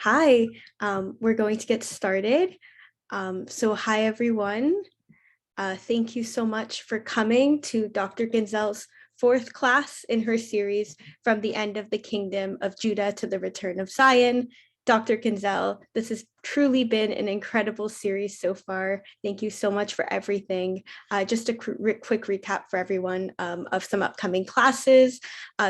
Hi, we're going to get started. Hi, everyone. Thank you so much for coming to Dr. Ganzel's fourth class in her series, From the End of the Kingdom of Judah to the Return of Zion. Dr. Ganzel, this has truly been an incredible series so far. Thank you so much for everything. Just a quick recap for everyone of some upcoming classes.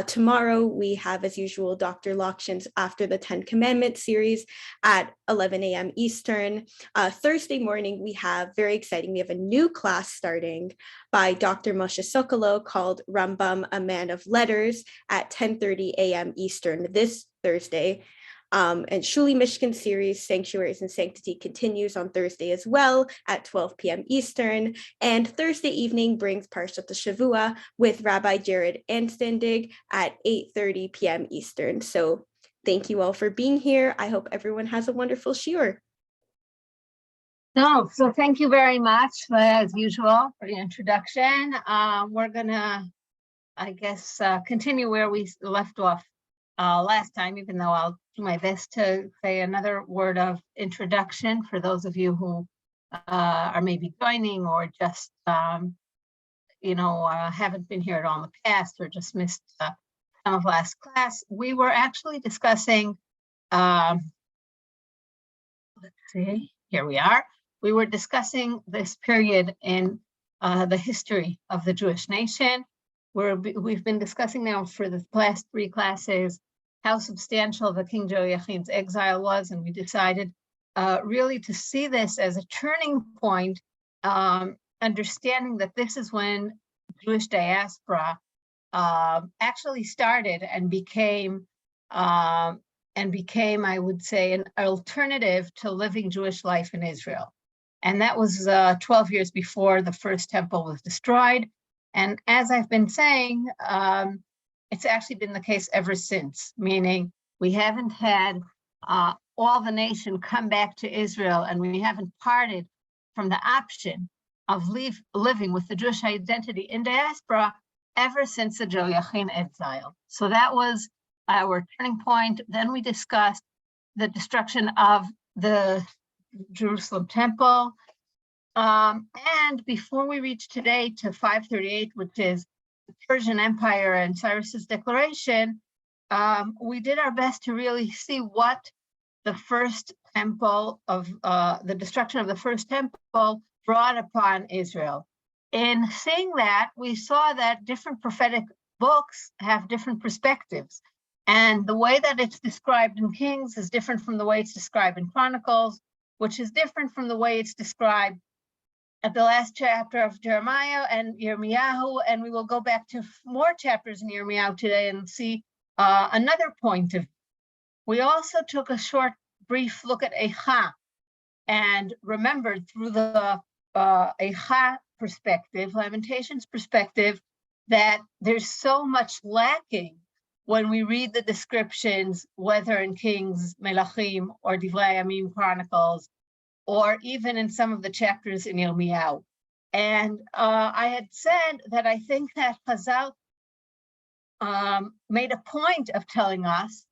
Tomorrow we have, as usual, Dr. Lakshan's After the 10 Commandments series at 11 a.m. Eastern. Thursday morning, we have, very exciting, we have a new class starting by Dr. Moshe Sokolow called Rambam, a Man of Letters at 10:30 a.m. Eastern this Thursday. And Shuli Mishkan series, Sanctuaries and Sanctity, continues on Thursday as well at 12 p.m. Eastern. And Thursday evening brings Parshat Shavua with Rabbi Jared Anstandig at 8:30 p.m. Eastern. So thank you all for being here. I hope everyone has a wonderful shiur. So thank you very much, as usual, for the introduction. We're gonna, I guess, continue where we left off last time, even though I'll do my best to say another word of introduction for those of you who are maybe joining or just, haven't been here at all in the past or just missed some of last class. We were actually discussing, let's see, here we are. We were discussing this period in the history of the Jewish nation. We've been discussing now for the last three classes how substantial the King Joachim's exile was, and we decided really to see this as a turning point, understanding that this is when Jewish diaspora actually started and became, I would say, an alternative to living Jewish life in Israel. And that was 12 years before the first temple was destroyed. And as I've been saying, it's actually been the case ever since, meaning we haven't had all the nation come back to Israel, and we haven't parted from the option of living with the Jewish identity in diaspora ever since the Joachim exile. So that was our turning point. Then we discussed the destruction of the Jerusalem temple. And before we reach today to 538, which is the Persian Empire and Cyrus's declaration, we did our best to really see what the first temple of the destruction of the first temple brought upon Israel. In seeing that, we saw that different prophetic books have different perspectives. And the way that it's described in Kings is different from the way it's described in Chronicles, which is different from the way it's described at the last chapter of Jeremiah and Yirmiyahu, and we will go back to more chapters in Yirmiyahu today and see another point of view. We also took a brief look at Eicha and remembered through the Eicha perspective, Lamentations perspective, that there's so much lacking when we read the descriptions, whether in Kings, Melachim, or Divrei Yamim Chronicles, or even in some of the chapters in Yirmiyahu. And I had said that I think that Chazal made a point of telling us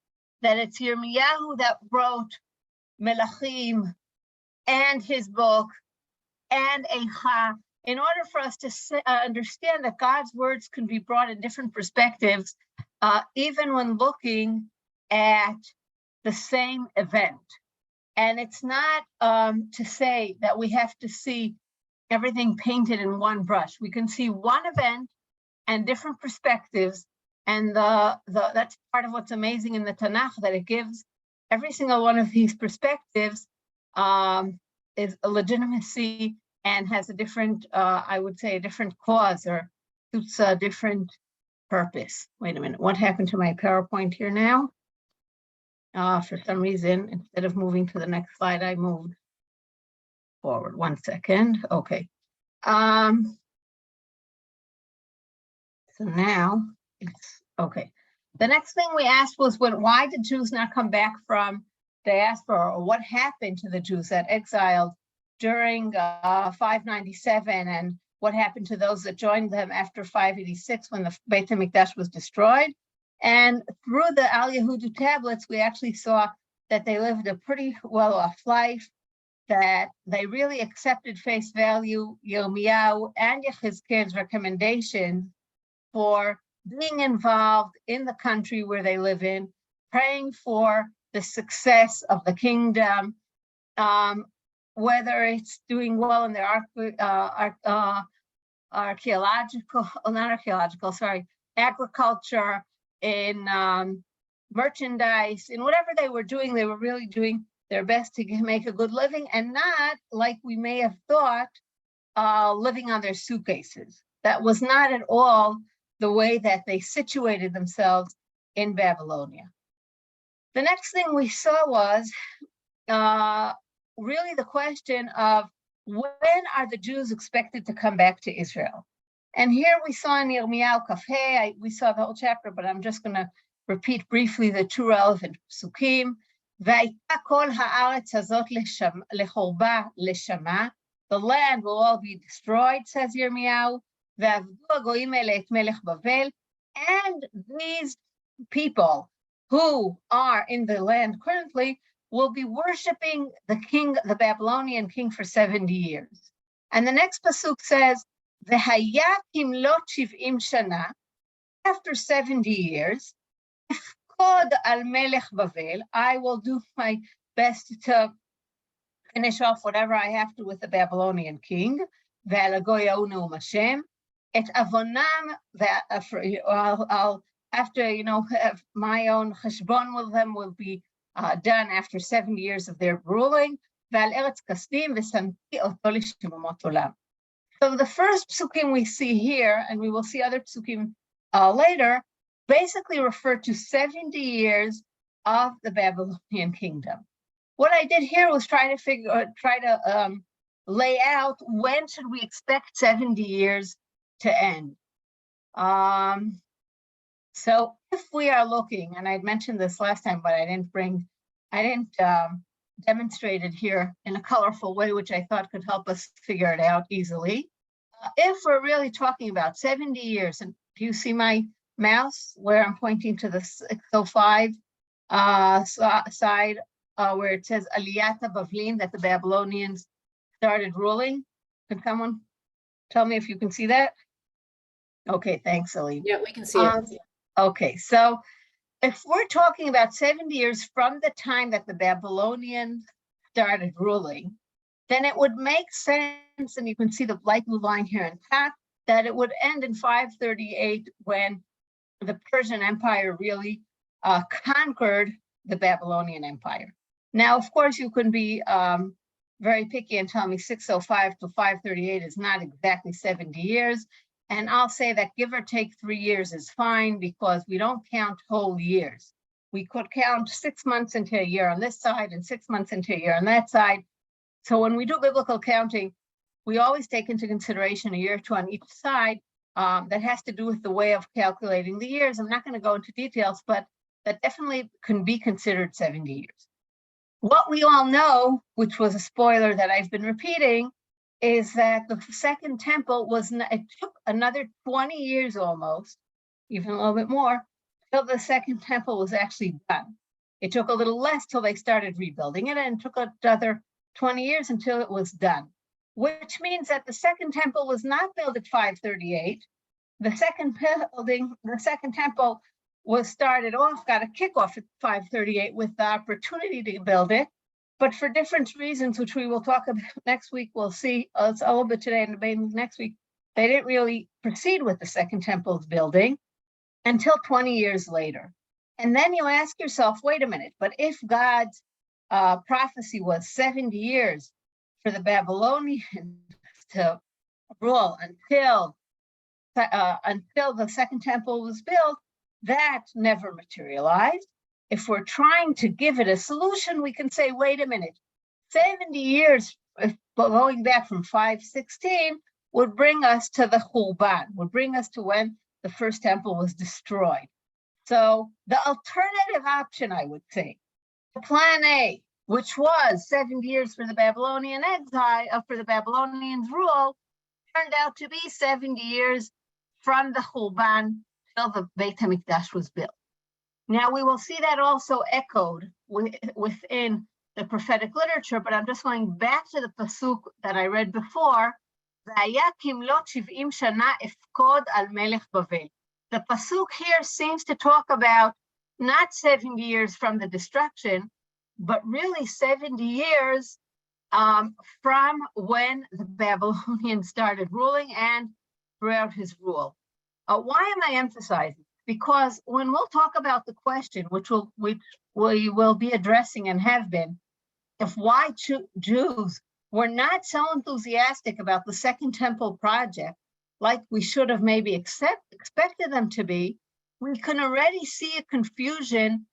that it's Yirmiyahu that wrote Melachim and his book and Eicha in order for us to understand that God's words can be brought in different perspectives, even when looking at the same event. And it's not to say that we have to see everything painted in one brush. We can see one event and different perspectives, and that's part of what's amazing in the Tanakh, that it gives every single one of these perspectives is a legitimacy and has a different, I would say, a different cause or suits a different purpose. Wait a minute, what happened to my PowerPoint here now? For some reason, instead of moving to the next slide, I moved forward. 1 second. Okay. So now it's okay. The next thing we asked was, why did Jews not come back from diaspora, or what happened to the Jews that exiled during 597, and what happened to those that joined them after 586 when the Beit HaMikdash was destroyed? And through the Al Yehudu tablets, we actually saw that they lived a pretty well-off life, that they really accepted face value Yirmiyahu and Yechezkel's recommendations for being involved in the country where they live in, praying for the success of the kingdom, whether it's doing well in their agriculture, in merchandise, in whatever they were doing, they were really doing their best to make a good living, and not, like we may have thought, living on their suitcases. That was not at all the way that they situated themselves in Babylonia. The next thing we saw was really the question of when are the Jews expected to come back to Israel? And here we saw in Yirmiyahu Kafhe, we saw the whole chapter, but I'm just going to repeat briefly the two relevant psukim. והייתה כל הארץ הזאת לחורבה לשמה. The land will all be destroyed, says Yirmiyahu. ועבדו הגויים האלה את מלך בבל. And these people who are in the land currently will be worshiping the king, the Babylonian king, for 70 years. And the next pasuk says, והיה כמלאת 70 שנה, after 70 years, al melech Bavel, I will do my best to finish off whatever I have to with the Babylonian king. ועל הגוי ההוא נאום השם. את עוונם, I'll after, have my own cheshbon with them will be done after 70 years of their ruling. ועל ארץ כסדים ושמתי אותו לשממות עולם. So the first psukim we see here, and we will see other psukim later, basically refer to 70 years of the Babylonian kingdom. What I did here was try to lay out when should we expect 70 years to end. So if we are looking, and I'd mentioned this last time, but I didn't demonstrate it here in a colorful way, which I thought could help us figure it out easily. If we're really talking about 70 years, and do you see my mouse where I'm pointing to the 605 side where it says Aliyata Bavlin, that the Babylonians started ruling? Can someone tell me if you can see that? Okay, thanks, Aline. Yeah, we can see it. Okay, so if we're talking about 70 years from the time that the Babylonians started ruling, then it would make sense, and you can see the light blue line here in top, that it would end in 538 when the Persian Empire really conquered the Babylonian Empire. Now, of course, you can be very picky and tell me 605 to 538 is not exactly 70 years. And I'll say that give or take 3 years is fine, because we don't count whole years. We could count 6 months into a year on this side and 6 months into a year on that side. So when we do biblical counting, we always take into consideration a year or two on each side. That has to do with the way of calculating the years. I'm not going to go into details, but that definitely can be considered 70 years. What we all know, which was a spoiler that I've been repeating, is that the second temple it took another 20 years almost, even a little bit more, till the second temple was actually done. It took a little less till they started rebuilding it, and it took another 20 years until it was done, which means that the second temple was not built at 538. The second temple was started off, got a kickoff at 538 with the opportunity to build it, but for different reasons, which we will talk about next week, we'll see, it's a little bit today and maybe next week, they didn't really proceed with the second temple's building until 20 years later. And then you ask yourself, wait a minute, but if God's prophecy was 70 years for the Babylonians to rule until the second temple was built, that never materialized. If we're trying to give it a solution, we can say, wait a minute, 70 years going back from 516 would bring us to the Churban, would bring us to when the first temple was destroyed. So the alternative option, I would say, plan A, which was 70 years for the Babylonian exile, for the Babylonians' rule, turned out to be 70 years from the Churban till the Beit HaMikdash was built. Now we will see that also echoed within the prophetic literature, but I'm just going back to the pasuk that I read before. The pasuk here seems to talk about not 70 years from the destruction, but really 70 years from when the Babylonians started ruling and throughout his rule. Why am I emphasizing? Because when we'll talk about the question, which we will be addressing and have been, of why Jews were not so enthusiastic about the Second Temple project, like we should have maybe expected them to be, we can already see a confusion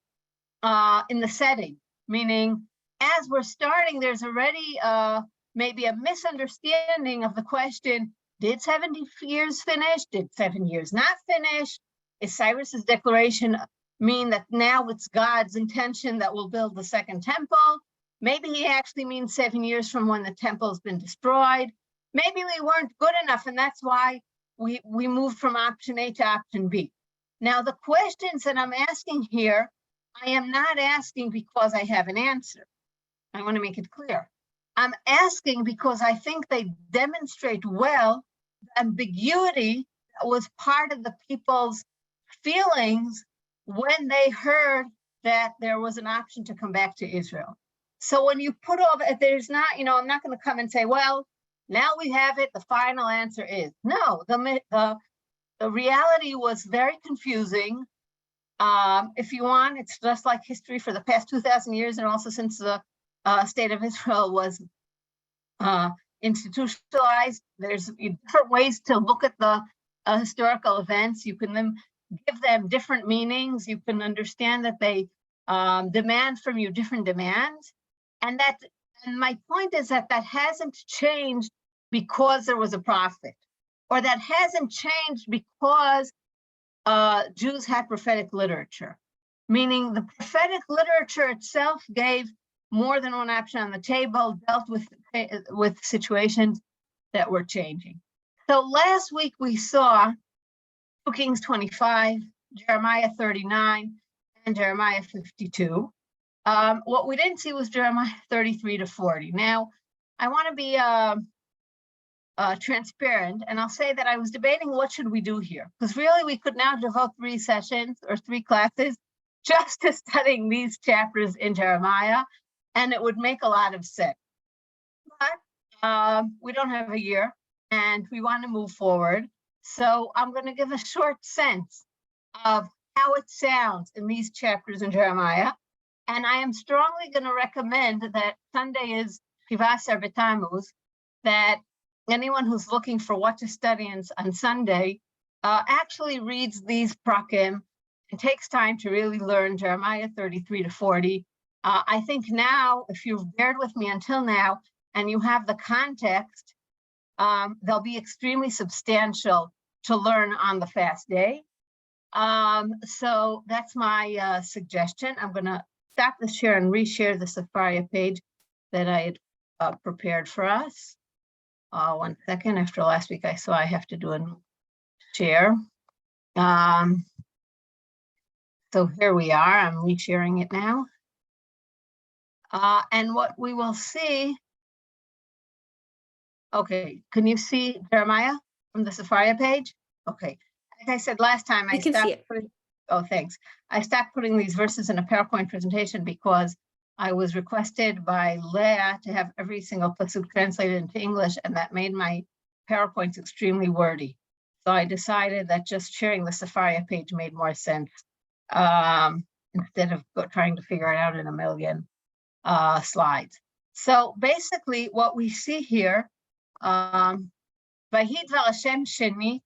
in the setting, meaning as we're starting, there's already maybe a misunderstanding of the question, did 70 years finish? Did 7 years not finish? Is Cyrus's declaration mean that now it's God's intention that we'll build the Second Temple? Maybe he actually means 7 years from when the temple's been destroyed. Maybe we weren't good enough, and that's why we moved from option A to option B. Now, the questions that I'm asking here, I am not asking because I have an answer. I want to make it clear. I'm asking because I think they demonstrate well the ambiguity that was part of the people's feelings when they heard that there was an option to come back to Israel. So when you put all that, there's not, I'm not going to come and say, well, now we have it, the final answer is. No, the reality was very confusing. If you want, it's just like history for the past 2,000 years, and also since the state of Israel was institutionalized, there's different ways to look at the historical events. You can then give them different meanings. You can understand that they demand from you different demands. And my point is that hasn't changed because there was a prophet, or that hasn't changed because Jews had prophetic literature, meaning the prophetic literature itself gave more than one option on the table, dealt with situations that were changing. So last week we saw 2 Kings 25, Jeremiah 39, and Jeremiah 52. What we didn't see was Jeremiah 33 to 40. Now, I want to be transparent, and I'll say that I was debating what should we do here, because really we could now devote 3 sessions or 3 classes just to studying these chapters in Jeremiah, and it would make a lot of sense. But we don't have a year, and we want to move forward. So I'm going to give a short sense of how it sounds in these chapters in Jeremiah. And I am strongly going to recommend that Sunday is Kivasar B'Tammuz, that anyone who's looking for what to study on Sunday actually reads these prakim and takes time to really learn Jeremiah 33 to 40. I think now, if you've bared with me until now, and you have the context, they'll be extremely substantial to learn on the fast day. So that's my suggestion. I'm going to stop the share and reshare the Sefaria page that I had prepared for us. 1 second. After last week, I saw I have to do a share. So here we are. I'm resharing it now. And what we will see. Okay, can you see Jeremiah from the Sefaria page? Okay, like I said last time, I stopped putting. Oh, thanks. I stopped putting these verses in a PowerPoint presentation because I was requested by Leah to have every single pasuk translated into English, and that made my PowerPoints extremely wordy. So I decided that just sharing the Sefaria page made more sense instead of trying to figure it out in a million slides. So basically, what we see here, Vayidvar Hashem Shenit.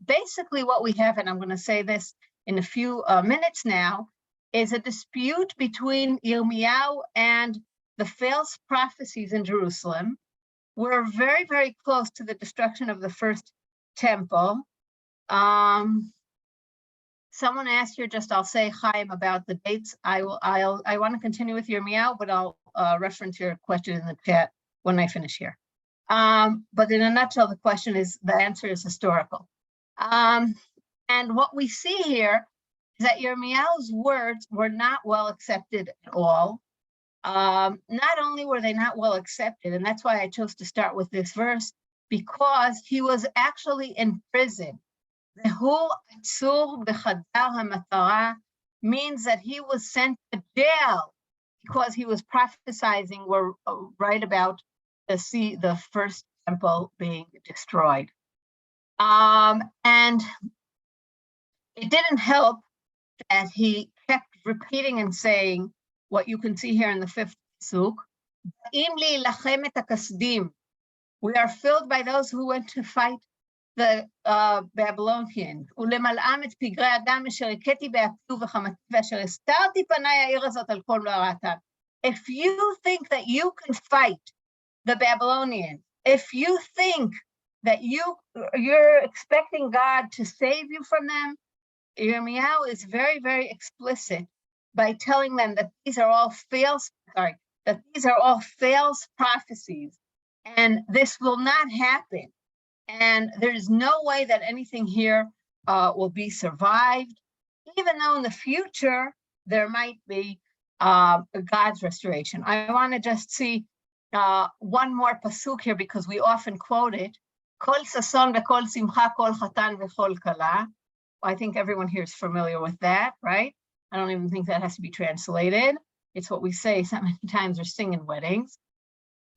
Basically, what we have, and I'm going to say this in a few minutes now, is a dispute between Yirmiyahu and the false prophecies in Jerusalem. We're very, very close to the destruction of the first temple. Someone asked here, I'll say Chaim about the dates. I want to continue with Yirmiyahu, but I'll reference your question in the chat when I finish here. But in a nutshell, the answer is historical. And what we see here is that Yirmiyahu's words were not well accepted at all. Not only were they not well accepted, and that's why I chose to start with this verse, because he was actually in prison. Vehu atzur b'chadar hamatara means that he was sent to jail because he was prophesying right about the first temple being destroyed. And it didn't help that he kept repeating and saying what you can see here in the 5th pasuk. We are filled by those who went to fight the Babylonians. If you think that you can fight the Babylonians, if you think that you're expecting God to save you from them, Yirmiyahu is very, very explicit by telling them that these are all false prophecies, and this will not happen. And there's no way that anything here will be survived, even though in the future there might be God's restoration. I want to just see one more pasuk here because we often quote it. Kol sason v'kol simcha kol chatan v'kol kala. I think everyone here is familiar with that, right? I don't even think that has to be translated. It's what we say so many times or sing in weddings.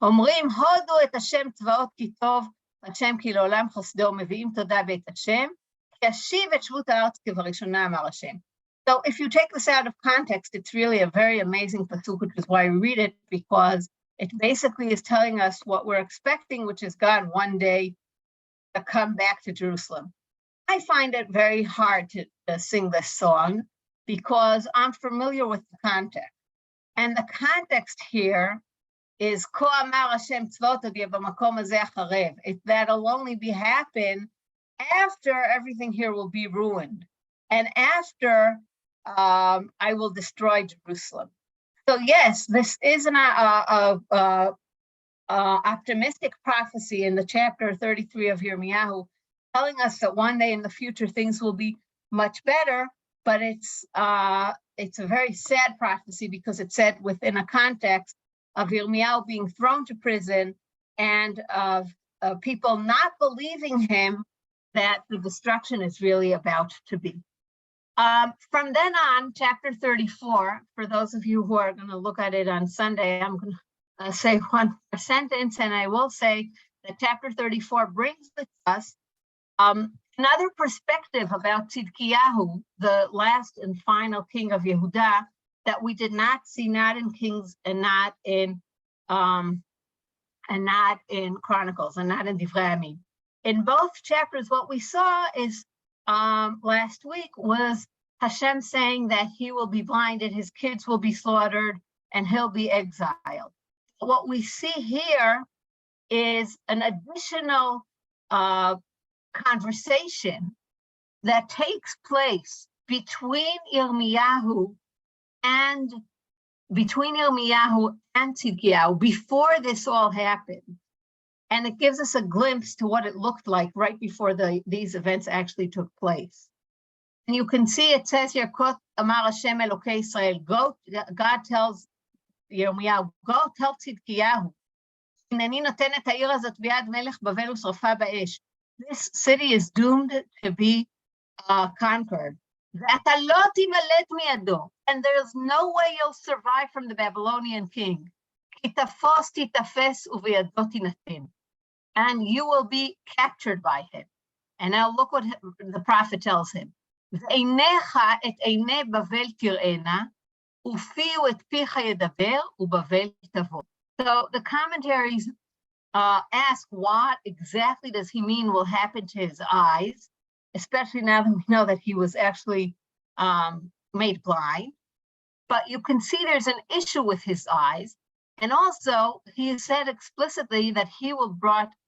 Omrim hodu et Hashem tzvaot ki tov, Hashem ki leolam chasdo, mevi'im toda beit Hashem, ki yashiv et shvut ha'aretz kevarishona amar Hashem. So if you take this out of context, it's really a very amazing pasuk, which is why we read it, because it basically is telling us what we're expecting, which is God one day to come back to Jerusalem. I find it very hard to sing this song because I'm familiar with the context. And the context here is that'll only happen after everything here will be ruined and after I will destroy Jerusalem. So yes, this is an optimistic prophecy in the chapter 33 of Yirmiyahu, telling us that one day in the future things will be much better, but it's a very sad prophecy because it's said within a context of Yirmiyahu being thrown to prison and of people not believing him that the destruction is really about to be. From then on, chapter 34, for those of you who are going to look at it on Sunday, I'm going to say one more sentence, and I will say that chapter 34 brings with us another perspective about Tzidkiyahu, the last and final king of Yehuda, that we did not see, not in Kings and not in Chronicles and not in Divrei Yamim. In both chapters, what we saw is last week was Hashem saying that he will be blinded, his kids will be slaughtered, and he'll be exiled. What we see here is an additional conversation that takes place between Yirmiyahu and Tzidkiyahu before this all happened. And it gives us a glimpse to what it looked like right before these events actually took place. And you can see it says here, Amar Hashem Elokei Israel, go, God tells Yirmiyahu, go tell Tzidkiyahu, this city is doomed to be conquered. And there's no way you'll survive from the Babylonian king. And you will be captured by him. And now look what the prophet tells him. So the commentaries ask what exactly does he mean will happen to his eyes, especially now that we know that he was actually made blind. But you can see there's an issue with his eyes. And also, he said explicitly that he will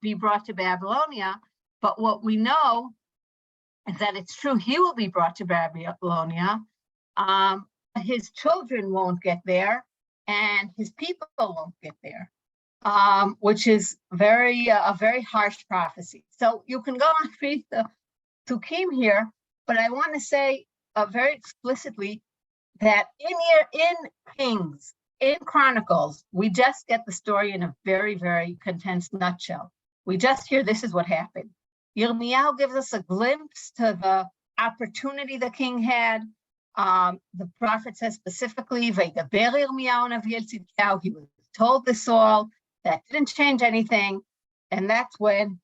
be brought to Babylonia. But what we know is that it's true, he will be brought to Babylonia. His children won't get there, and his people won't get there, which is a very harsh prophecy. So you can go and read the Psukim here, But I want to say very explicitly that in Kings, in Chronicles, we just get the story in a very, very condensed nutshell. We just hear this is what happened. Yirmiyahu gives us a glimpse to the opportunity the king had. The prophet says specifically, Vaydaber Yirmiyahu Navi el Tzidkiyahu, he was told this all. That didn't change anything. And that's when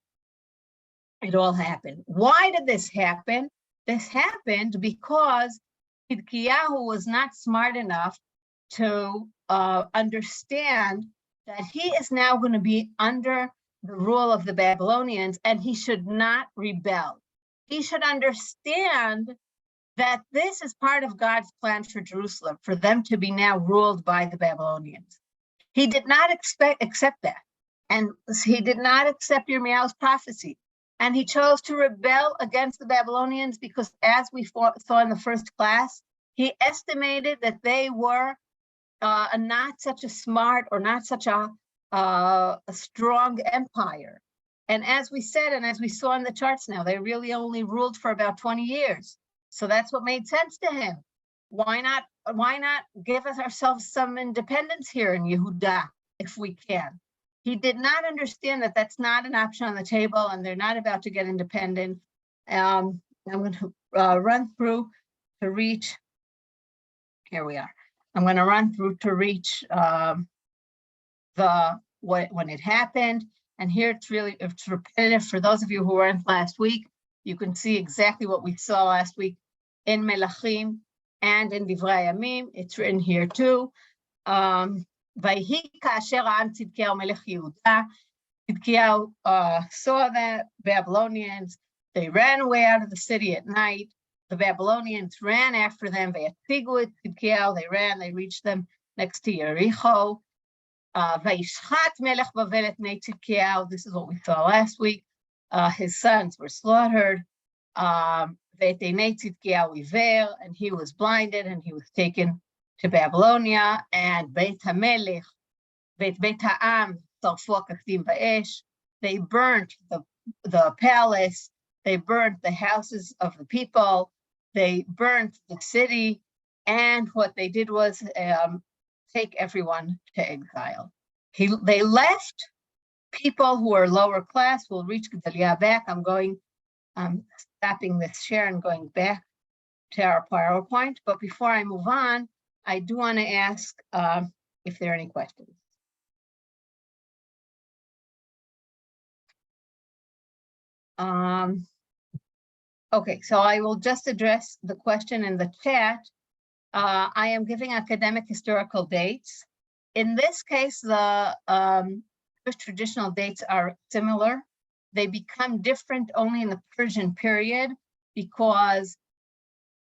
it all happened. Why did this happen? This happened because Tzidkiyahu was not smart enough to understand that he is now going to be under the rule of the Babylonians, and he should not rebel. He should understand that this is part of God's plan for Jerusalem, for them to be now ruled by the Babylonians. He did not accept that, and he did not accept Yirmiyahu's prophecy. And he chose to rebel against the Babylonians because, as we saw in the first class, he estimated that they were not such a smart or not such a strong empire. And as we said, and as we saw in the charts now, they really only ruled for about 20 years. So that's what made sense to him. Why not give us ourselves some independence here in Yehuda if we can? He did not understand that that's not an option on the table, and they're not about to get independent. I'm going to run through to reach. Here we are. I'm going to run through to reach when it happened. And here it's repetitive for those of you who weren't last week. You can see exactly what we saw last week in Melachim and in Divrei Yamim. It's written here too. Vayhi kasher am Tzidkiyahu melech Yehuda. Tzidkiyahu saw the Babylonians. They ran away out of the city at night. The Babylonians ran after them. Vayatzigu et Tzidkiyahu. They ran. They reached them next to Yericho. Vayishchat melech Bavel et bnei Tzidkiyahu. This is what we saw last week. His sons were slaughtered. Vayet einei Tzidkiyahu iver, and he was blinded, and he was taken to Babylonia. And Beit HaMelech, Beit HaAm, Sarfu HaKafdim Ba'esh. They burnt the palace. They burnt the houses of the people. They burnt the city. And what they did was take everyone to exile. They left people who are lower class. We'll reach Gedalia back. I'm stopping this share and going back to our PowerPoint. But before I move on, I do want to ask if there are any questions. Okay, so I will just address the question in the chat. I am giving academic historical dates. In this case, the traditional dates are similar. They become different only in the Persian period, because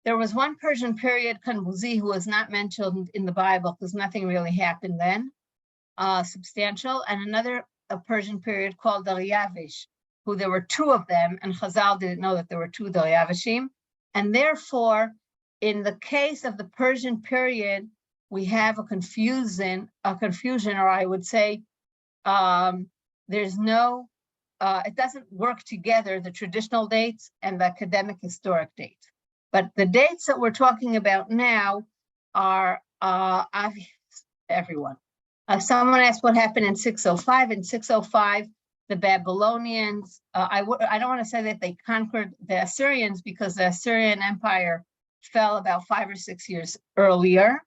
there was one Persian period, Kanbuzi, who was not mentioned in the Bible because nothing really happened then, substantial, and another Persian period called Daryavish, who there were two of them, and Chazal didn't know that there were two Daryavishim. And therefore, in the case of the Persian period, we have a confusion, or I would say there's no, it doesn't work together, the traditional dates and the academic historic dates. But the dates that we're talking about now are obvious to everyone. Someone asked what happened in 605. In 605, the Babylonians, I don't want to say that they conquered the Assyrians, because the Assyrian Empire fell about 5 or 6 years earlier.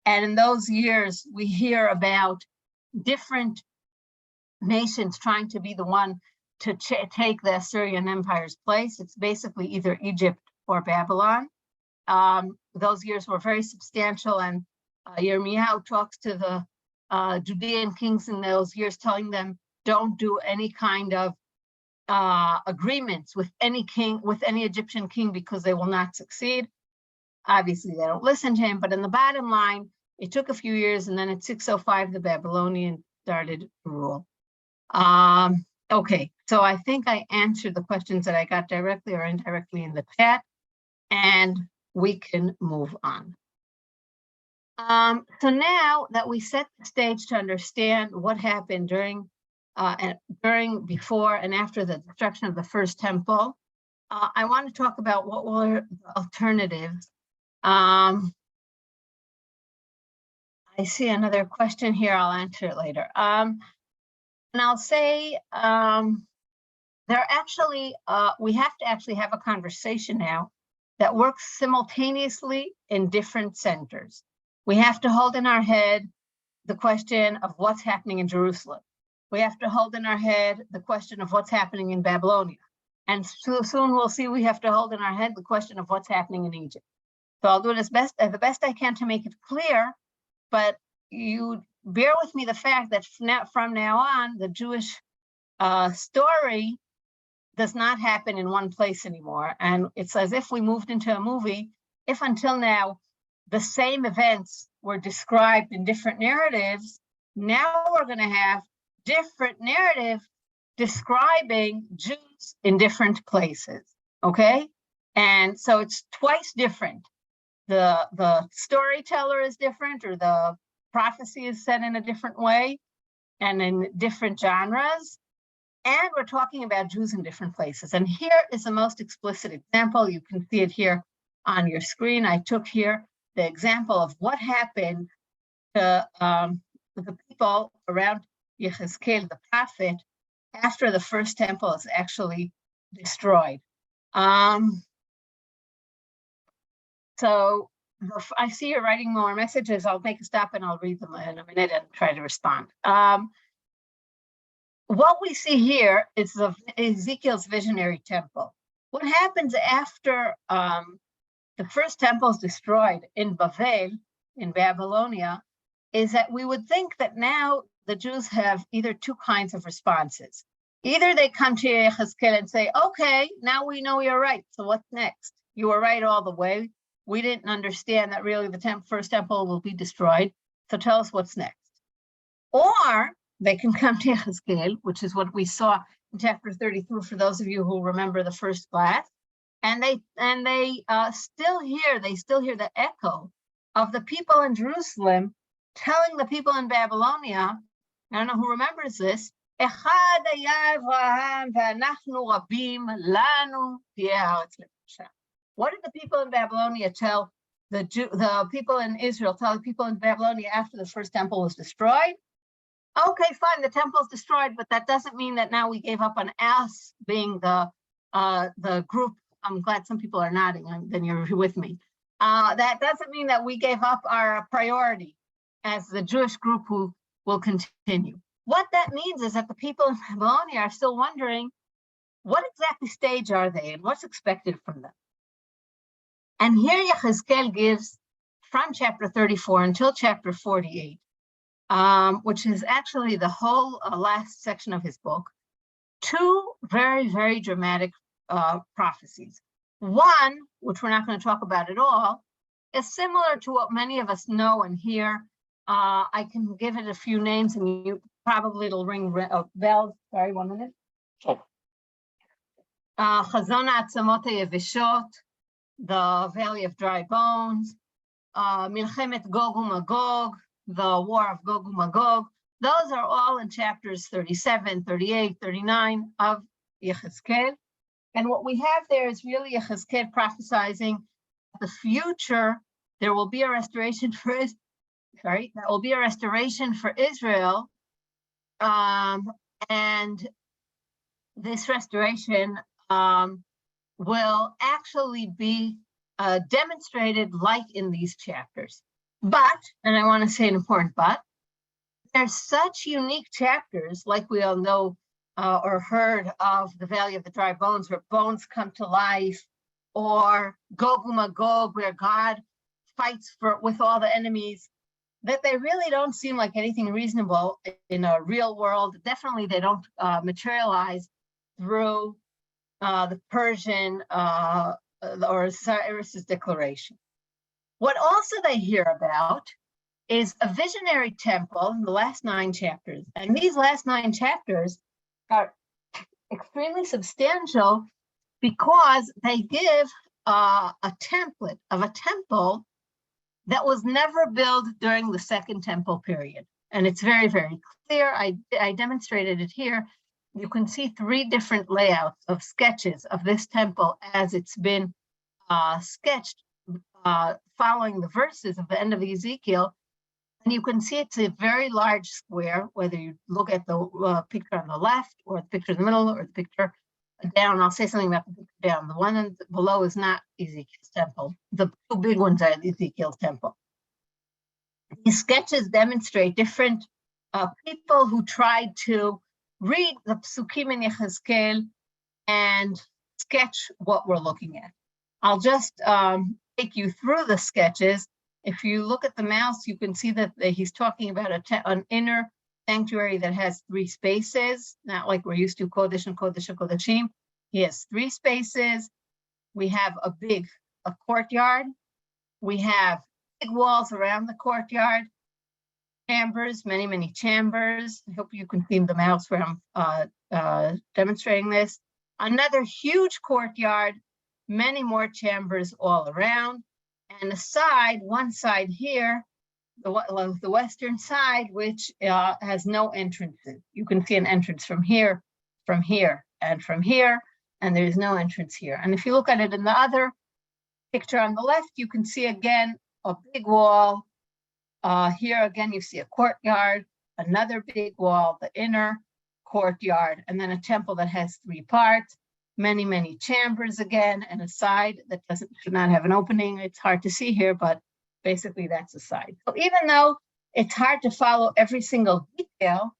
And in those years, we hear about different nations trying to be the one to take the Assyrian Empire's place. It's basically either Egypt or Babylon. Those years were very substantial, and Yirmiyahu talks to the Judean kings in those years, telling them, don't do any kind of agreements with any king, with any Egyptian king, because they will not succeed. Obviously, they don't listen to him, but in the bottom line, it took a few years, and then at 605, the Babylonians started to rule. Okay, so I think I answered the questions that I got directly or indirectly in the chat, and we can move on. So now that we set the stage to understand what happened during, before, and after the destruction of the first temple, I want to talk about what were the alternatives. I see another question here. I'll answer it later. And I'll say there are actually, we have to actually have a conversation now that works simultaneously in different centers. We have to hold in our head the question of what's happening in Jerusalem. We have to hold in our head the question of what's happening in Babylonia. And so soon we'll see we have to hold in our head the question of what's happening in Egypt. So I'll do it the best I can to make it clear, but you bear with me the fact that from now on, the Jewish story does not happen in one place anymore. And it's as if we moved into a movie. If until now, the same events were described in different narratives, now we're going to have different narrative describing Jews in different places, okay? And so it's twice different. The storyteller is different, or the prophecy is said in a different way and in different genres. And we're talking about Jews in different places. And here is the most explicit example. You can see it here on your screen. I took here the example of what happened to the people around Ezekiel, the prophet, after the first temple is actually destroyed. So I see you're writing more messages. I'll make a stop and I'll read them in a minute and try to respond. What we see here is Ezekiel's visionary temple. What happens after the first temple is destroyed in Bavel, in Babylonia, is that we would think that now the Jews have either two kinds of responses. Either they come to Ezekiel and say, okay, now we know you're right, so what's next? You were right all the way. We didn't understand that really the first temple will be destroyed, so tell us what's next. Or they can come to Ezekiel, which is what we saw in chapter 32 for those of you who remember the first class, and they still hear the echo of the people in Jerusalem telling the people in Babylonia, I don't know who remembers this, what did the people in Babylonia tell the people in Israel, tell the people in Babylonia after the first temple was destroyed? Okay, fine, the temple's destroyed, but that doesn't mean that now we gave up on us being the group. I'm glad some people are nodding, then you're with me. That doesn't mean that we gave up our priority as the Jewish group who will continue. What that means is that the people in Babylonia are still wondering, what exactly stage are they and what's expected from them? And here Ezekiel gives, from chapter 34 until chapter 48, which is actually the whole last section of his book, two very, very dramatic prophecies. One, which we're not going to talk about at all, is similar to what many of us know and hear. I can give it a few names and you probably it'll ring bells. Sorry, 1 minute. Chazon Atzamot Yeveshot, the Valley of Dry Bones, Milchemet Gog uMagog, the War of Gog uMagog. Those are all in chapters 37, 38, 39 of Ezekiel. And what we have there is really Ezekiel prophesizing the future. There will be a restoration for Israel. There will be a restoration for Israel, and this restoration will actually be demonstrated like in these chapters. But, and I want to say an important but, there's such unique chapters, like we all know or heard of the Valley of the Dry Bones, where bones come to life, or Gog uMagog, where God fights with all the enemies, that they really don't seem like anything reasonable in a real world. Definitely they don't materialize through the Persian or Cyrus's declaration. What also they hear about is a visionary temple in the last 9 chapters. And these last 9 chapters are extremely substantial because they give a template of a temple that was never built during the Second Temple period. And it's very, very clear. I demonstrated it here. you can see three different layouts of sketches of this temple as it's been sketched following the verses of the end of Ezekiel. And you can see it's a very large square, whether you look at the picture on the left or the picture in the middle or the picture down. I'll say something about the picture down. The one below is not Ezekiel's temple. The two big ones are Ezekiel's temple. These sketches demonstrate different people who tried to read the Psukim in Yechezkel and sketch what we're looking at. I'll just take you through the sketches. If you look at the mouse, you can see that he's talking about an inner sanctuary that has three spaces, not like we're used to Kodesh and Kodesh and Kodeshim. He has three spaces. We have a courtyard. We have big walls around the courtyard, chambers, many, many chambers. I hope you can see the mouse where I'm demonstrating this. Another huge courtyard, many more chambers all around. And the side, one side here, the western side, which has no entrances. You can see an entrance from here, and from here, and there's no entrance here. And if you look at it in the other picture on the left, you can see again a big wall. Here again, you see a courtyard, another big wall, the inner courtyard, and then a temple that has three parts. Many, many chambers again, and a side that should not have an opening. It's hard to see here, but basically that's a side. So even though it's hard to follow every single detail,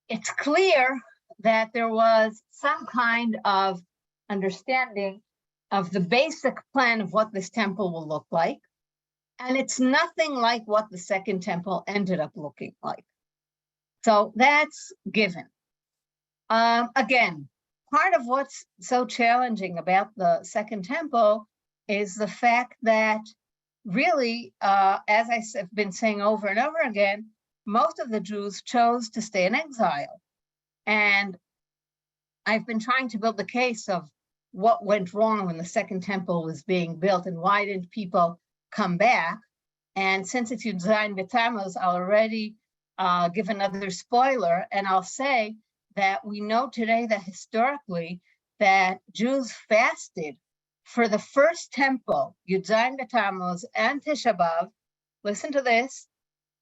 it's clear that there was some kind of understanding of the basic plan of what this temple will look like. And it's nothing like what the second temple ended up looking like. So that's given. Again, part of what's so challenging about the second temple is the fact that really, as I've been saying over and over again, most of the Jews chose to stay in exile. And I've been trying to build the case of what went wrong when the second temple was being built and why didn't people come back. And since it's Yud Zayin B'Tammuz, I'll already give another spoiler, and I'll say that we know today that historically that Jews fasted for the first temple, Yud Zayin B'Tammuz and Tisha B'Av, listen to this,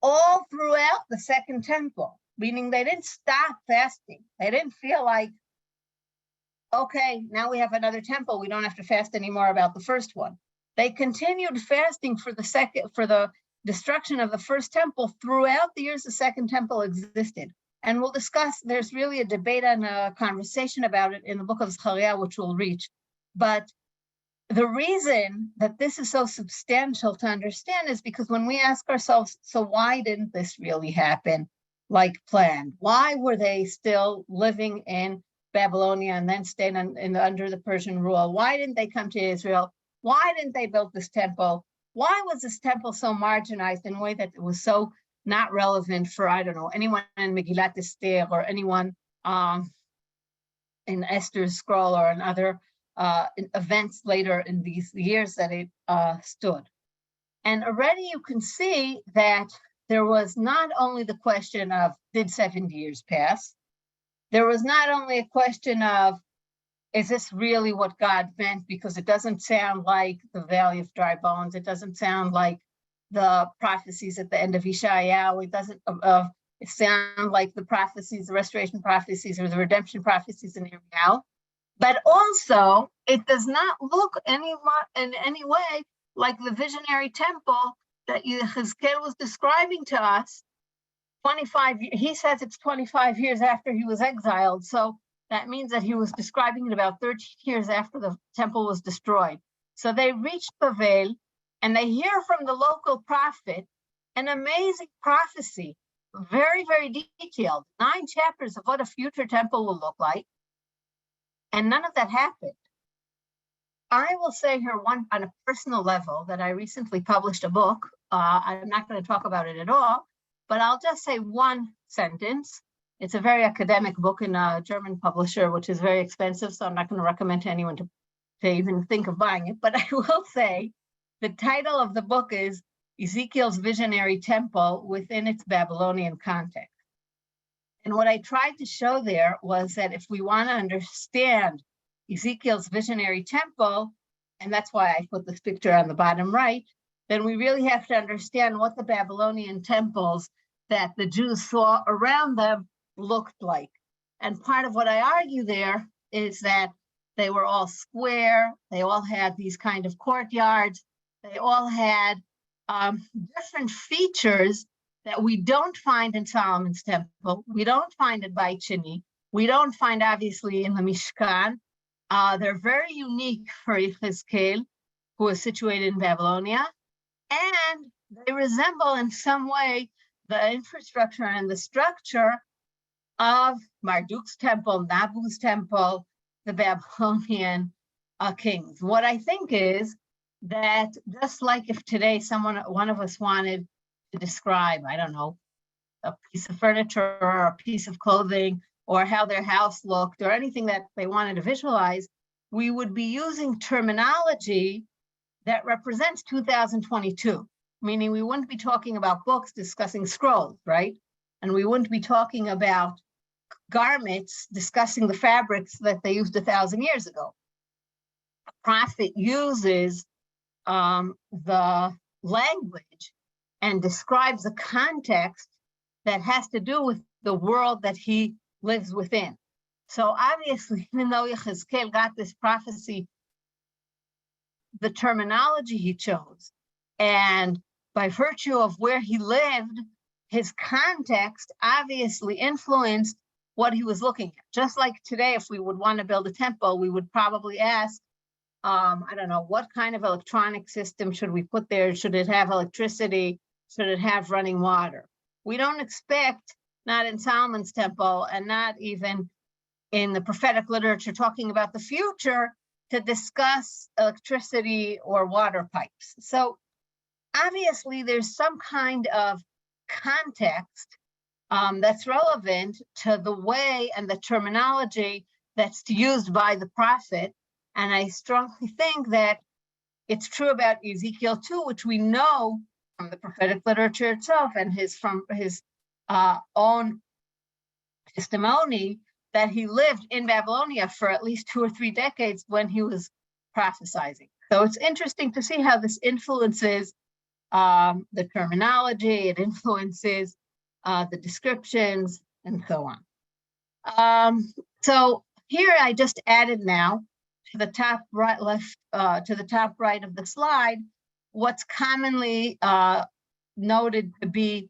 all throughout the second temple, meaning they didn't stop fasting. They didn't feel like, okay, now we have another temple, we don't have to fast anymore about the first one. They continued fasting for the destruction of the first temple throughout the years the second temple existed. And we'll discuss, there's really a debate and a conversation about it in the book of Zechariah, which we'll reach. But the reason that this is so substantial to understand is because when we ask ourselves, so why didn't this really happen like planned? Why were they still living in Babylonia and then stayed under the Persian rule? Why didn't they come to Israel? Why didn't they build this temple? Why was this temple so marginalized in a way that it was so not relevant for, I don't know, anyone in Megillat Esther or anyone in Esther's scroll or in other events later in these years that it stood? And already you can see that there was not only the question of, did 70 years pass? There was not only a question of, is this really what God meant? Because it doesn't sound like the Valley of Dry Bones. It doesn't sound like the prophecies at the end of Yeshayahu. It doesn't sound like the prophecies, the restoration prophecies or the redemption prophecies in Yirmiyahu. But also, it does not look in any way like the visionary temple that Ezekiel was describing to us. 25, he says it's 25 years after he was exiled. So that means that he was describing it about 13 years after the temple was destroyed. So they reached Bavel and they hear from the local prophet an amazing prophecy, very, very detailed, 9 chapters of what a future temple will look like. And none of that happened. I will say here on a personal level that I recently published a book. I'm not going to talk about it at all, but I'll just say one sentence. It's a very academic book in a German publisher, which is very expensive, so I'm not going to recommend to anyone to even think of buying it. But I will say the title of the book is Ezekiel's Visionary Temple Within Its Babylonian Context. And what I tried to show there was that if we want to understand Ezekiel's visionary temple, and that's why I put this picture on the bottom right, then we really have to understand what the Babylonian temples that the Jews saw around them looked like. And part of what I argue there is that they were all square, they all had these kind of courtyards, they all had different features that we don't find in Solomon's temple, we don't find in Beit Sheni, we don't find obviously in the Mishkan. They're very unique for Ezekiel, who is situated in Babylonia, and they resemble in some way the infrastructure and the structure of Marduk's temple, Nabu's temple, the Babylonian kings. What I think is that just like if today one of us wanted to describe, I don't know, a piece of furniture or a piece of clothing or how their house looked or anything that they wanted to visualize, we would be using terminology that represents 2022, meaning we wouldn't be talking about books discussing scrolls, right? And we wouldn't be talking about garments discussing the fabrics that they used 1,000 years ago. A prophet uses the language and describes a context that has to do with the world that he lives within. So obviously, even though Ezekiel got this prophecy, the terminology he chose, and by virtue of where he lived, his context obviously influenced what he was looking at. Just like today, if we would want to build a temple, we would probably ask, I don't know, what kind of electronic system should we put there? Should it have electricity? Should it have running water? We don't expect, not in Solomon's temple and not even in the prophetic literature talking about the future, to discuss electricity or water pipes. So obviously there's some kind of context that's relevant to the way and the terminology that's used by the prophet. And I strongly think that it's true about Ezekiel too, which we know from the prophetic literature itself and from his own testimony, that he lived in Babylonia for at least 2 or 3 decades when he was prophesying. So it's interesting to see how this influences the terminology, it influences the descriptions, and so on. So here I just added now to the top right, left, to the top right of the slide, what's commonly noted to be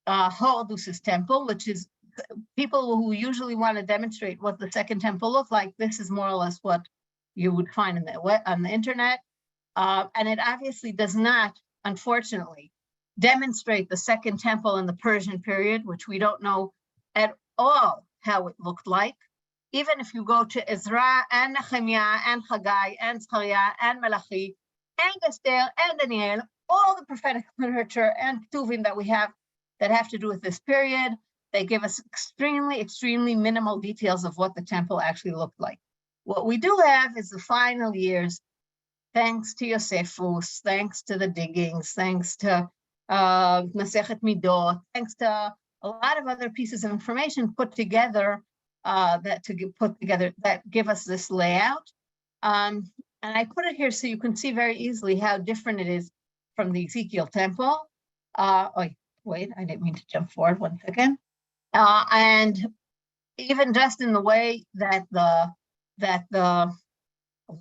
Horus's temple, which is people who usually want to demonstrate what the second temple looked like. This is more or less what you would find on the internet. And it obviously does not, unfortunately, demonstrate the second temple in the Persian period, which we don't know at all how it looked like. Even if you go to Ezra and Nehemiah and Haggai and Zechariah and Malachi and Esther and Daniel, all the prophetic literature and Ketuvim that we have that have to do with this period, they give us extremely, extremely minimal details of what the temple actually looked like. What we do have is the final years, thanks to Josephus, thanks to the diggings, thanks to Masechet Midot, thanks to a lot of other pieces of information put together that give us this layout. And I put it here so you can see very easily how different it is from the Ezekiel temple. Wait, I didn't mean to jump forward, 1 second. And even just in the way that the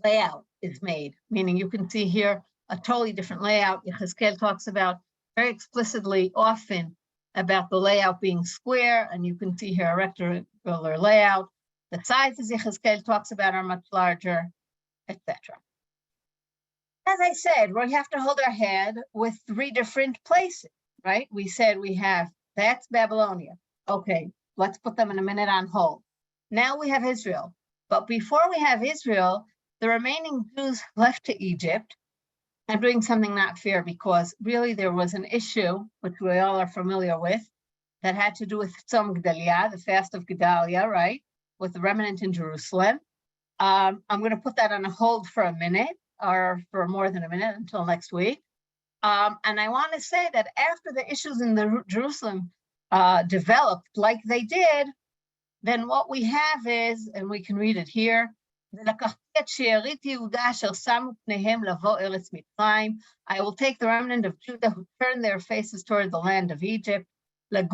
layout is made, meaning you can see here a totally different layout. Ezekiel talks about very explicitly often about the layout being square, and you can see here a rectangular layout. The sizes Ezekiel talks about are much larger, etc. As I said, we have to hold our head with 3 different places, right? We said that's Babylonia. Okay, let's put them in a minute on hold. Now we have Israel. But before we have Israel, the remaining Jews left to Egypt. I'm doing something not fair because really there was an issue, which we all are familiar with, that had to do with Tzom Gedalia, the fast of Gedalia, right? With the remnant in Jerusalem. I'm going to put that on a hold for a minute, or for more than a minute until next week. And I want to say that after the issues in Jerusalem developed like they did, then what we have is, and we can read it here, I will take the remnant of Judah who turned their faces toward the land of Egypt, and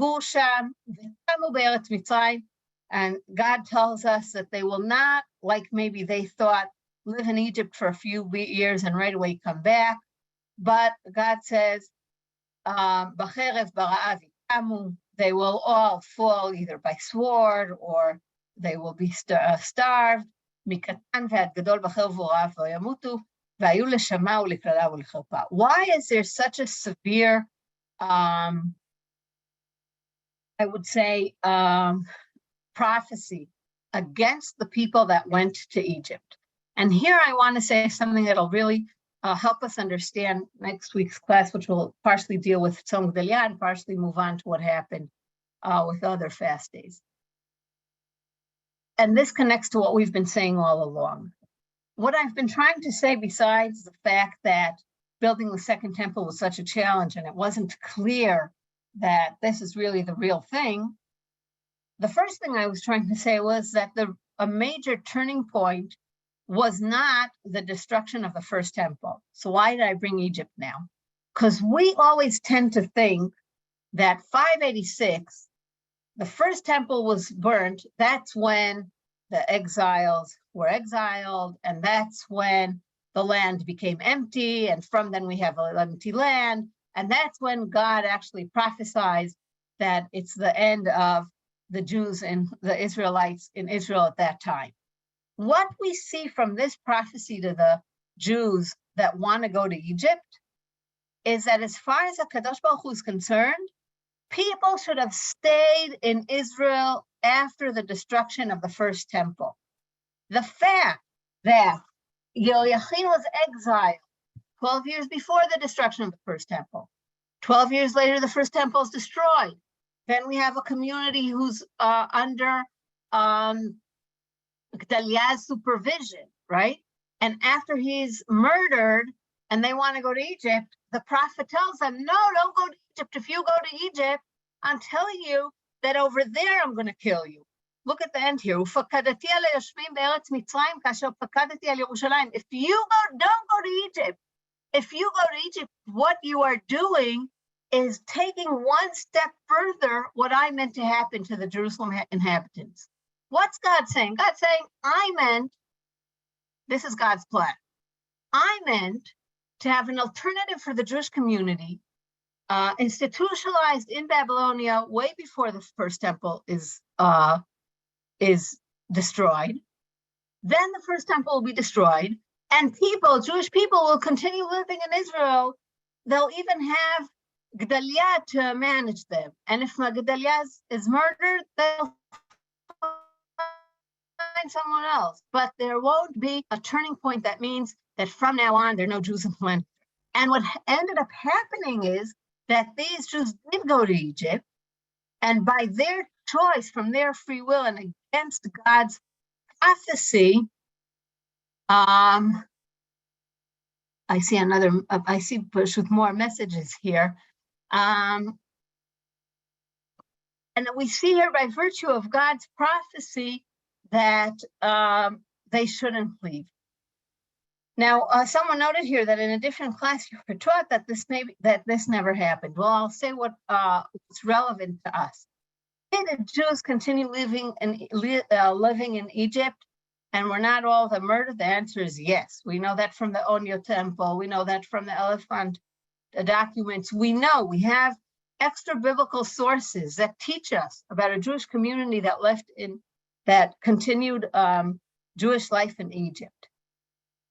God tells us that they will not, like maybe they thought, live in Egypt for a few years and right away come back. But God says, they will all fall either by sword or they will be starved. Why is there such a severe, I would say, prophecy against the people that went to Egypt? And here I want to say something that'll really help us understand next week's class, which will partially deal with Tzom Gedalia and partially move on to what happened with other fast days. And this connects to what we've been saying all along. What I've been trying to say, besides the fact that building the second temple was such a challenge and it wasn't clear that this is really the real thing, the first thing I was trying to say was that a major turning point was not the destruction of the first temple. So why did I bring Egypt now? Because we always tend to think that 586, the first temple was burnt. That's when the exiles were exiled, and that's when the land became empty, and from then we have an empty land, and that's when God actually prophesies that it's the end of the Jews and the Israelites in Israel at that time. What we see from this prophecy to the Jews that want to go to Egypt is that as far as HaKadosh Baruch Hu is concerned, people should have stayed in Israel after the destruction of the first temple. The fact that Yoachim was exiled 12 years before the destruction of the first temple, 12 years later, the first temple is destroyed. Then we have a community who's under Gedaliah's supervision, right? And after he's murdered and they want to go to Egypt, the prophet tells them, no, don't go to Egypt. If you go to Egypt, I'm telling you that over there I'm going to kill you. Look at the end here. If you don't go to Egypt. If you go to Egypt, what you are doing is taking one step further what I meant to happen to the Jerusalem inhabitants. What's God saying? God's saying, this is God's plan. I meant to have an alternative for the Jewish community, institutionalized in Babylonia way before the first temple is destroyed. Then the first temple will be destroyed, and Jewish people will continue living in Israel. They'll even have Gedaliah to manage them. And if Gedaliah is murdered, they'll find someone else. But there won't be a turning point that means that from now on, there are no Jews in the land. And what ended up happening is that these Jews did go to Egypt, and by their choice, from their free will and against God's prophecy, I see push with more messages here. And we see here by virtue of God's prophecy that they shouldn't leave. Now, someone noted here that in a different class you were taught that this never happened. Well, I'll say what's relevant to us. Did the Jews continue living in Egypt, and were not all of them murdered? The answer is yes. We know that from the Onyo Temple. We know that from the elephant documents. We know we have extra biblical sources that teach us about a Jewish community that continued Jewish life in Egypt.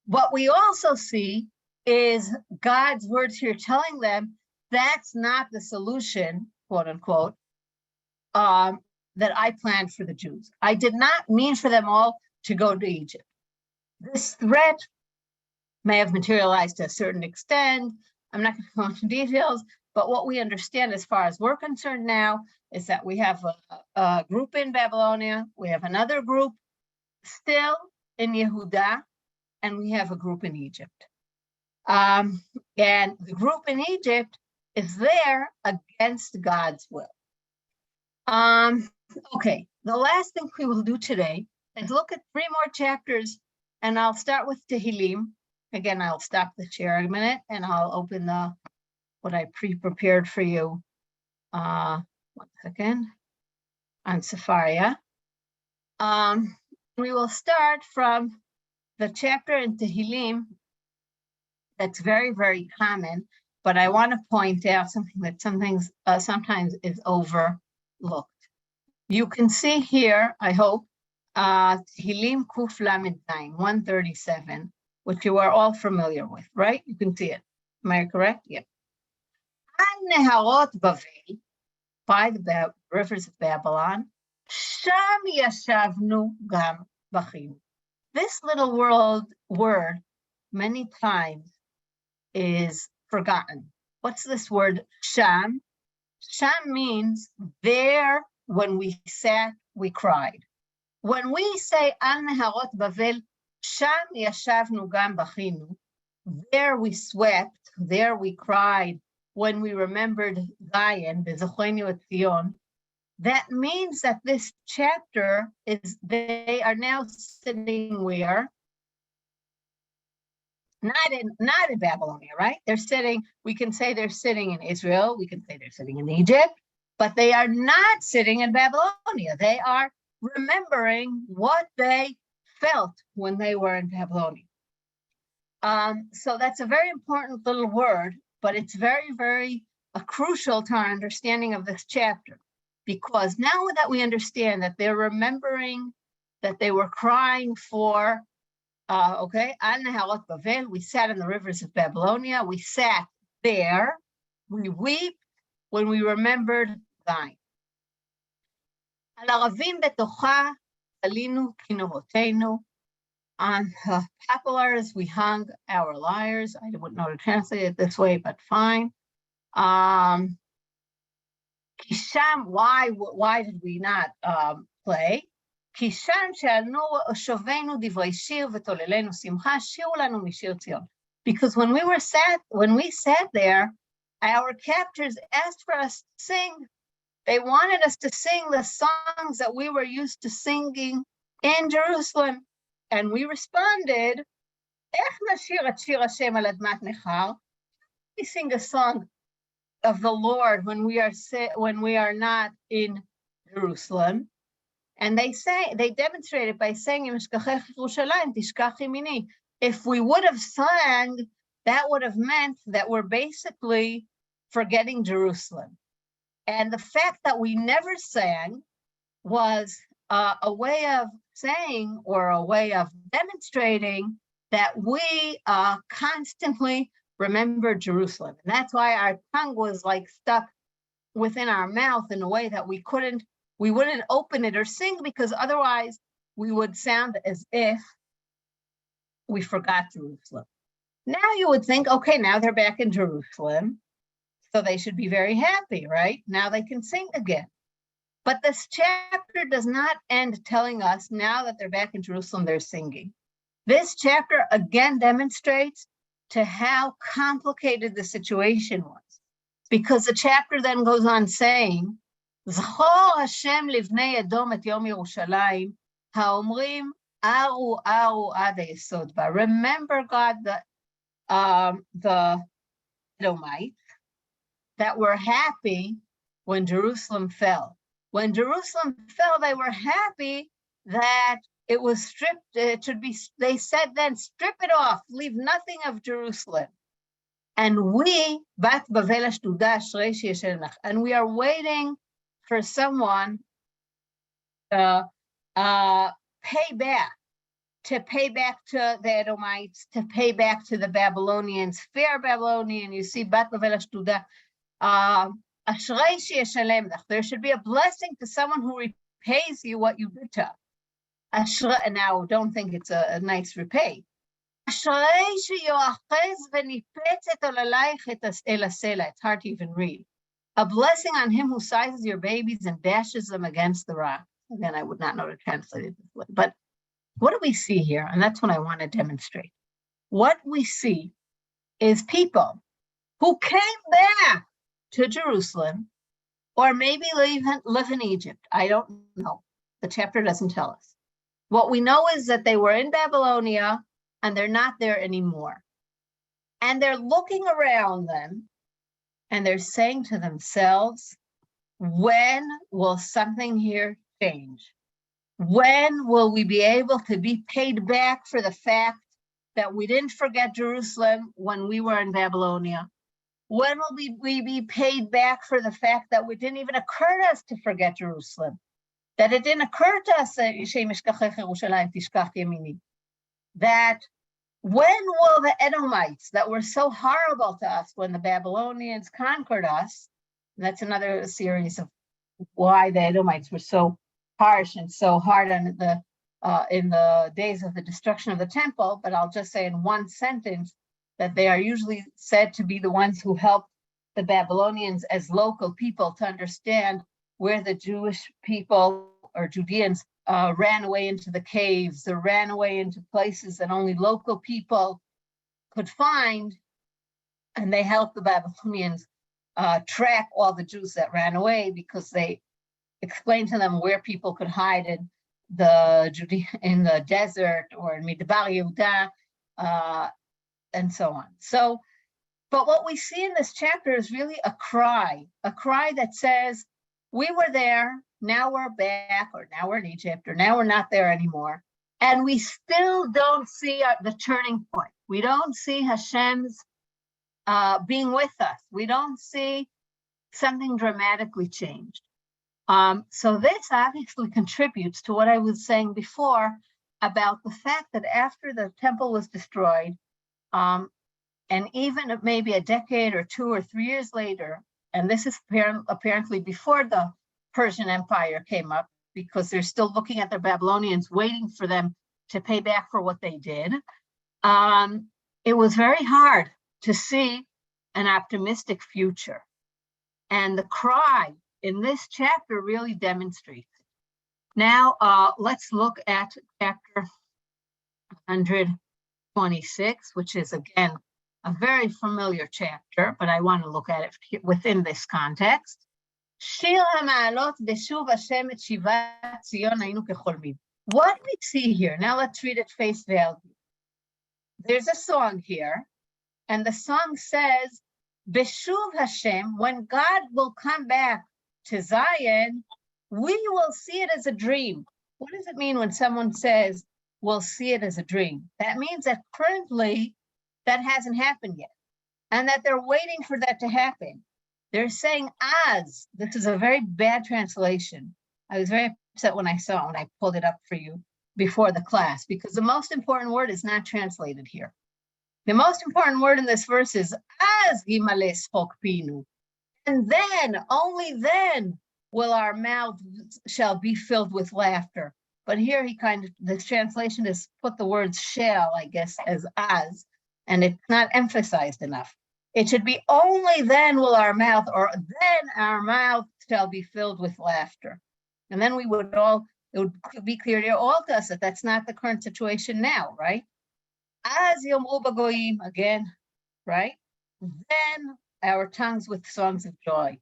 What we also see is God's words here telling them that's not the solution, quote unquote, that I planned for the Jews. I did not mean for them all to go to Egypt. This threat may have materialized to a certain extent. I'm not going to go into details, but what we understand as far as we're concerned now is that we have a group in Babylonia, we have another group still in Yehuda, and we have a group in Egypt. And the group in Egypt is there against God's will. Okay, the last thing we will do today is look at 3 more chapters, and I'll start with Tehillim. Again, I'll stop the share a minute, and I'll open what I pre-prepared for you. 1 second, on Sefaria. We will start from the chapter in Tehillim that's very, very common, but I want to point out something that sometimes is overlooked. You can see here, I hope, Tehillim Kuf Lamed Zayin, 137, which you are all familiar with, right? You can see it. Am I correct? Yeah. An Neharot Bavel, by the rivers of Babylon, Sham Yashavnu Gam Bachim. This little word many times is forgotten. What's this word, Sham? Sham means there. When we sat, we cried. When we say Al Neharot Bavel, Sham Yashavnu Gam Bachinu, there we swept, there we cried. When we remembered Zion, B'Zochenu et Zion, that means that this chapter they are now sitting where? Not in Babylonia, right? They're sitting, we can say they're sitting in Israel, we can say they're sitting in Egypt, but they are not sitting in Babylonia. They are remembering what they felt when they were in Babylonia. So that's a very important little word, but it's very, very crucial to our understanding of this chapter, because now that we understand that they're remembering that they were crying for, okay, Al Neharot Bavel, we sat in the rivers of Babylonia, we sat there, we weep when we remembered Zion. Al Aravim Betocha Alinu Kinohotenu. On poplars, we hung our lyres. I wouldn't know to translate it this way, but fine. Kisham, why did we not play? Kisham she'alnu shovenu divrei shir v'tolelenu simcha shiru lanu mishir Tzion. Because when we sat there, our captors asked for us to sing. They wanted us to sing the songs that we were used to singing in Jerusalem. And we responded, we sing a song of the Lord when we are not in Jerusalem. And they demonstrated by saying, if we would have sang, that would have meant that we're basically forgetting Jerusalem. And the fact that we never sang was a way of saying, or a way of demonstrating, that we constantly remember Jerusalem. And that's why our tongue was like stuck within our mouth in a way that we wouldn't open it or sing, because otherwise we would sound as if we forgot Jerusalem. Now you would think, okay, now they're back in Jerusalem, so they should be very happy, right? Now they can sing again. But this chapter does not end telling us now that they're back in Jerusalem, they're singing. This chapter again demonstrates to how complicated the situation was, because the chapter then goes on saying, Zchor Hashem livnei Edom et Yom Yerushalayim, haomrim aru aru ad hayesod ba. Remember, God, the Edomites that were happy when Jerusalem fell. When Jerusalem fell, they were happy that it was stripped. It should be, they said then, strip it off, leave nothing of Jerusalem. And we, Bat Bavel Ashtuda Ashrei Sheyeshelnach, and we are waiting for someone to pay back to the Edomites, to pay back to the Babylonians, fair Babylonian. You see, Bat Bavel Ashtuda. There should be a blessing to someone who repays you what you did to us. Now, don't think it's a nice repay. It's hard to even read. A blessing on him who sizes your babies and dashes them against the rock. Again, I would not know to translate it this way. But what do we see here? And that's what I want to demonstrate. What we see is people who came back to Jerusalem or maybe live in Egypt. I don't know. The chapter doesn't tell us. What we know is that they were in Babylonia and they're not there anymore. And they're looking around them and they're saying to themselves, when will something here change? When will we be able to be paid back for the fact that we didn't forget Jerusalem when we were in Babylonia? When will we be paid back for the fact that it didn't even occur to us to forget Jerusalem? That it didn't occur to us that when will the Edomites that were so horrible to us when the Babylonians conquered us, and that's another series of why the Edomites were so harsh and so hard on in the days of the destruction of the temple, but I'll just say in one sentence that they are usually said to be the ones who helped the Babylonians as local people to understand where the Jewish people or Judeans ran away into the caves or ran away into places that only local people could find, and they helped the Babylonians track all the Jews that ran away because they explained to them where people could hide in the desert or in Midbar Yehuda, and so on. So, but what we see in this chapter is really a cry that says, we were there, now we're back, or now we're in Egypt, or now we're not there anymore. And we still don't see the turning point. We don't see Hashem's being with us. We don't see something dramatically changed. So this obviously contributes to what I was saying before about the fact that after the temple was destroyed, and even maybe a decade or 2 or 3 years later, and this is apparently before the Persian Empire came up, because they're still looking at the Babylonians, waiting for them to pay back for what they did. It was very hard to see an optimistic future. And the cry in this chapter really demonstrates it. Now, let's look at chapter 126, which is, again, a very familiar chapter, but I want to look at it within this context. Shir HaMa'alot Beshuv Hashem et Shivat Zion Haynu Kecholmim. What we see here, now let's read it face value. There's a song here, and the song says, Beshuv Hashem, when God will come back to Zion, we will see it as a dream. What does it mean when someone says, we'll see it as a dream? That means that currently that hasn't happened yet, and that they're waiting for that to happen. They're saying as. This is a very bad translation. I was very upset when I saw it, when I pulled it up for you before the class, because the most important word is not translated here. The most important word in this verse is as Gimales Chokpinu. And then, only then, will our mouth shall be filled with laughter. But here this translation is put the words shall, I guess, as, and it's not emphasized enough. It should be only then will our mouth, or then our mouth shall be filled with laughter. And then it would be clear to all of us that that's not the current situation now, right? As Yomru Bagoyim, again, right? Then our tongues with songs of joy.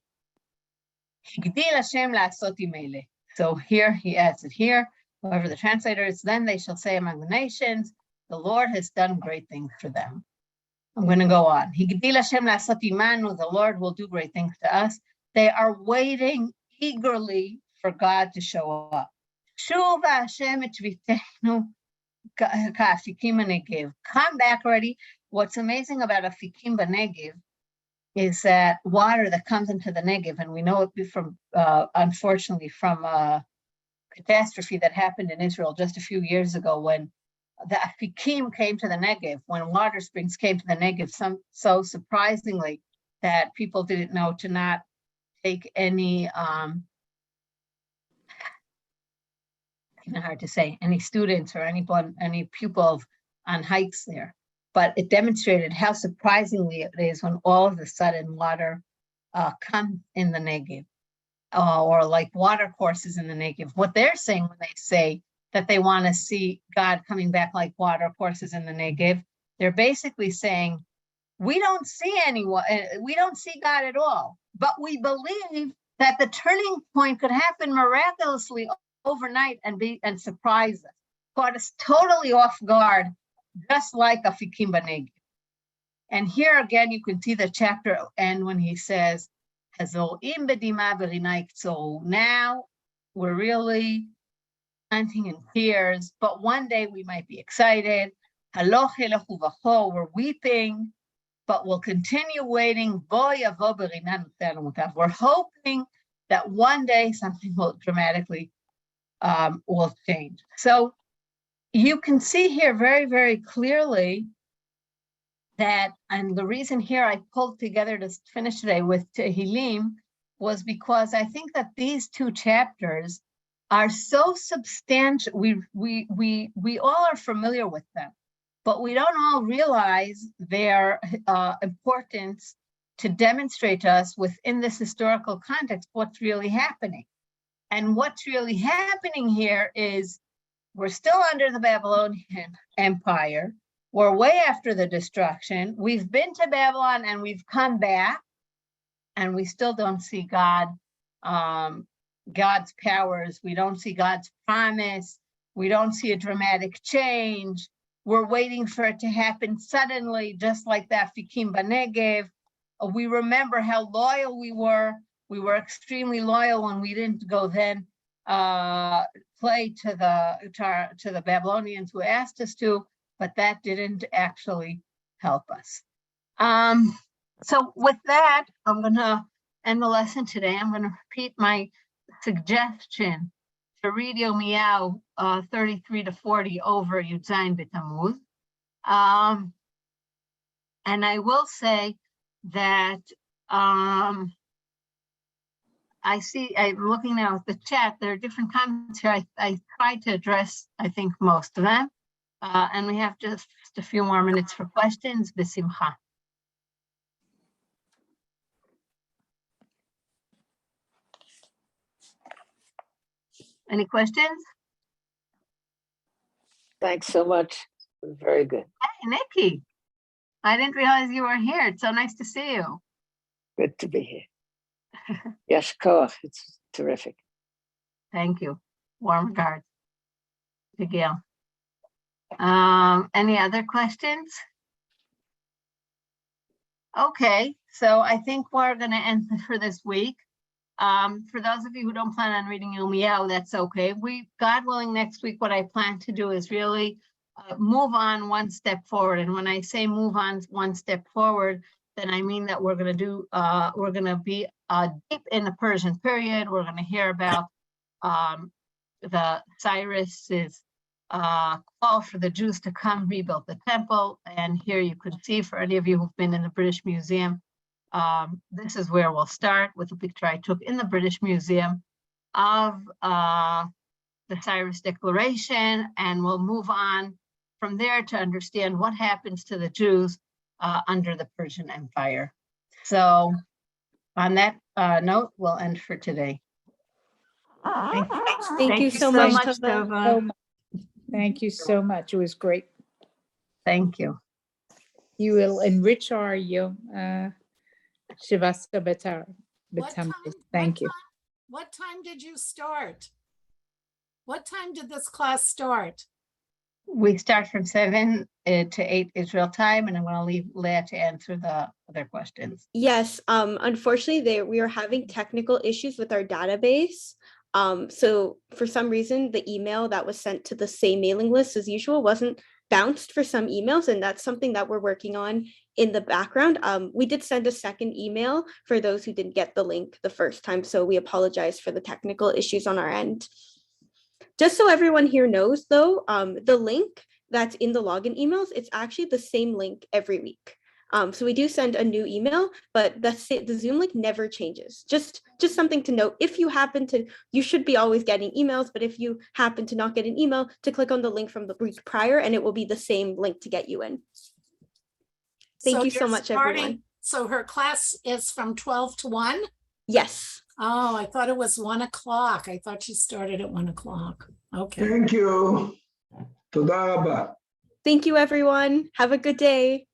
Higdil Hashem la'asot imele. So here he adds it here. However, the translator is, then they shall say among the nations, the Lord has done great things for them. I'm going to go on. Higdil Hashem la'asot imanu, the Lord will do great things to us. They are waiting eagerly for God to show up. Shuv Hashem et shvitenu ka'afikim b'negev. Come back already. What's amazing about afikim b'negev is that water that comes into the Negev, and we know it from, unfortunately, from a catastrophe that happened in Israel just a few years ago when the afikim came to the Negev, when water springs came to the Negev, so surprisingly that people didn't know to not take any, hard to say, any students or any pupils on hikes there. But it demonstrated how surprisingly it is when all of a sudden water comes in the Negev, or like water courses in the Negev. What they're saying when they say that they want to see God coming back like water courses in the Negev, they're basically saying, we don't see anyone, we don't see God at all, but we believe that the turning point could happen miraculously overnight and surprise us, caught us totally off guard, just like a Fikim Baneg. And here again, you can see the chapter end when he says, so now we're really planting in tears, but one day we might be excited. We're weeping, but we'll continue waiting. We're hoping that one day something will dramatically will change. So you can see here very, very clearly that, and the reason here I pulled together to finish today with Tehillim was because I think that these two chapters are so substantial. We all are familiar with them, but we don't all realize their importance to demonstrate to us within this historical context what's really happening. And what's really happening here is we're still under the Babylonian Empire. We're way after the destruction. We've been to Babylon and we've come back, and we still don't see God, God's powers. We don't see God's promise. We don't see a dramatic change. We're waiting for it to happen suddenly, just like that Fikim Banegev. We remember how loyal we were. We were extremely loyal when we didn't go then play to the Babylonians who asked us to, but that didn't actually help us. So with that, I'm going to end the lesson today. I'm going to repeat my suggestion to read Yirmiyahu 33 to 40 over Yud Zayin B'Tammuz. And I will say that I'm looking now at the chat, there are different comments here. I tried to address, I think, most of them. And we have just a few more minutes for questions. B'simcha. Any questions? Thanks so much. It was very good. Hey, Nikki. I didn't realize you were here. It's so nice to see you. Good to be here. Yes, koach. It's terrific. Thank you. Warm regards. Miguel. Any other questions? Okay, so I think we're going to end for this week. For those of you who don't plan on reading Yirmiyahu, that's okay. God willing, next week, what I plan to do is really move on one step forward. And when I say move on one step forward, then I mean that we're going to be deep in the Persian period. We're going to hear about the Cyrus's call for the Jews to come rebuild the temple. And here you could see, for any of you who've been in the British Museum, this is where we'll start with a picture I took in the British Museum of the Cyrus Declaration, and we'll move on from there to understand what happens to the Jews under the Persian Empire. So on that note, we'll end for today. Thank you so much, Tova. Thank you so much. It was great. Thank you. You will enrich our Shivasa Betar. Thank you. What time did you start? What time did this class start? We start from 7 to 8 Israel time, and I'm going to leave Leah to answer the other questions. Yes, unfortunately, we are having technical issues with our database. So for some reason, the email that was sent to the same mailing list as usual wasn't bounced for some emails, and that's something that we're working on in the background. We did send a second email for those who didn't get the link the first time, so we apologize for the technical issues on our end. Just so everyone here knows, though, the link that's in the login emails, it's actually the same link every week. So we do send a new email, but the Zoom link never changes. Just something to note. If you happen to, you should be always getting emails, but if you happen to not get an email, to click on the link from the week prior, and it will be the same link to get you in. Thank you so much, everyone. So her class is from 12 to 1? Yes. Oh, I thought it was 1 o'clock. I thought she started at 1 o'clock. Okay. Thank you. Toda rabba. Thank you, everyone. Have a good day.